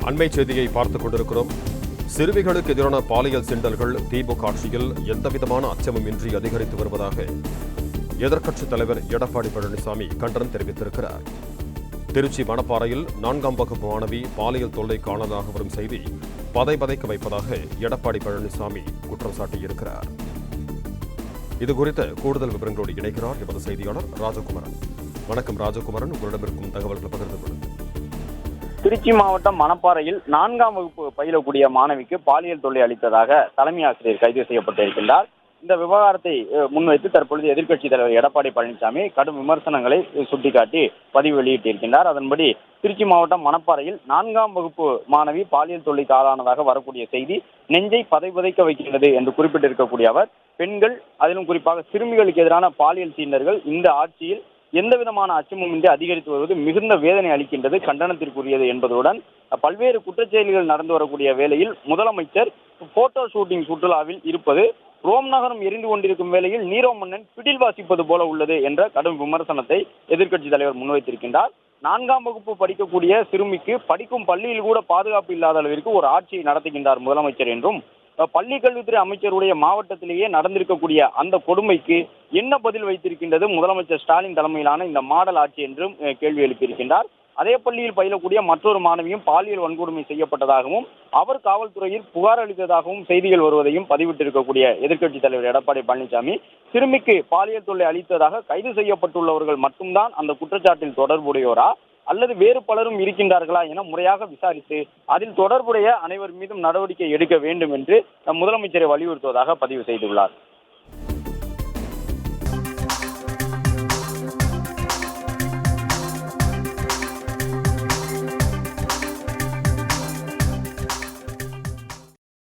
அண்மை செய்தியை பார்த்துக் கொண்டிருக்கிறோம். சிறுமிகளுக்கு எதிரான பாலியல் சீண்டல்கள் திமுக ஆட்சியில் எந்தவிதமான அச்சமும் இன்றி அதிகரித்து வருவதாக எதிர்க்கட்சித் தலைவர் எடப்பாடி பழனிசாமி கண்டனம் தெரிவித்திருக்கிறார். திருச்சி மணப்பாறையில் 4ஆம் வகுப்பு மாணவி பாலியல் தொல்லைக்கு ஆனதாக வரும் செய்தி பதைபதைக்க வைப்பதாக எடப்பாடி பழனிசாமி குற்றம் சாட்டியிருக்கிறார். இதுகுறித்த கூடுதல் விவரங்களோடு இணைக்கிறார் எமது செய்தியாளர் ராஜகுமரன். வணக்கம் ராஜகுமரன், உங்களிடம் இருக்கும் தகவல்களை பகிர்ந்து கொள்ளுங்கள். திருச்சி மாவட்டம் மணப்பாறையில் 4ஆம் வகுப்பு பயிலக்கூடிய மாணவிக்கு பாலியல் தொல்லை அளித்ததாக தலைமை ஆசிரியர் கைது செய்யப்பட்டிருக்கின்றார். இந்த விவகாரத்தை முன்வைத்து தற்பொழுது எதிர்க்கட்சித் தலைவர் எடப்பாடி பழனிசாமி கடும் விமர்சனங்களை சுட்டிக்காட்டி பதிவு வெளியிட்டிருக்கின்றார். அதன்படி திருச்சி மாவட்டம் மணப்பாறையில் 4ஆம் வகுப்பு மாணவி பாலியல் தொல்லைக்கு ஆளானதாக வரக்கூடிய செய்தி நெஞ்சை பதைபதைக்க வைக்கின்றது என்று குறிப்பிட்டிருக்கக்கூடிய அவர், பெண்கள் அதிலும் குறிப்பாக சிறுமிகளுக்கு எதிரான பாலியல் சீண்டல்கள் இந்த ஆட்சியில் எந்த விதமான அச்சமும் இன்றி அதிகரித்து வருவது மிகுந்த வேதனை அளிக்கின்றது, கண்டனத்திற்குரியது என்பதுடன் பல்வேறு குற்றச்செயல்கள் நடந்து வரக்கூடிய வேளையில் முதலமைச்சர் போட்டோ ஷூட்டிங் சுற்றுலாவில் இருப்பது ரோம் நகரம் எரிந்து கொண்டிருக்கும் வேளையில் நீரோ மன்னன் பிடில் வாசிப்பது போல உள்ளது என்ற கடும் விமர்சனத்தை எதிர்க்கட்சித் தலைவர் முன்வைத்திருக்கின்றார். 4ஆம் வகுப்பு படிக்கக்கூடிய சிறுமிக்கு படிக்கும் பள்ளியில் கூட பாதுகாப்பு இல்லாத அளவிற்கு ஒரு ஆட்சியை நடத்துகின்றார் முதலமைச்சர் என்றும், பள்ளி கல்வித்துறை அமைச்சருடைய மாவட்டத்திலேயே நடந்திருக்கக்கூடிய அந்த கொடுமைக்கு என்ன பதில் வைத்திருக்கின்றது முதலமைச்சர் ஸ்டாலின் தலைமையிலான இந்த மாடல் ஆட்சி என்றும் கேள்வி எழுப்பியிருக்கின்றார். அதே பள்ளியில் பயிலக்கூடிய மற்றொரு மாணவியும் பாலியல் வன்கொடுமை செய்யப்பட்டதாகவும் அவர் காவல்துறையில் புகார் அளித்ததாகவும் செய்திகள் வருவதையும் பதிவிட்டிருக்கக்கூடிய எதிர்க்கட்சித் தலைவர் எடப்பாடி பழனிசாமி, சிறுமிக்கு பாலியல் தொல்லை அளித்ததாக கைது செய்யப்பட்டுள்ளவர்கள் மட்டும்தான் அந்த குற்றச்சாட்டில் தொடர்புடையோரா அல்லது வேறு பலரும் இருக்கின்றார்களா என முறையாக விசாரித்து அதில் தொடர்புடைய அனைவர் மீதும் நடவடிக்கை எடுக்க வேண்டும் என்று முதலமைச்சரை வலியுறுத்துவதாக பதிவு செய்துள்ளார்.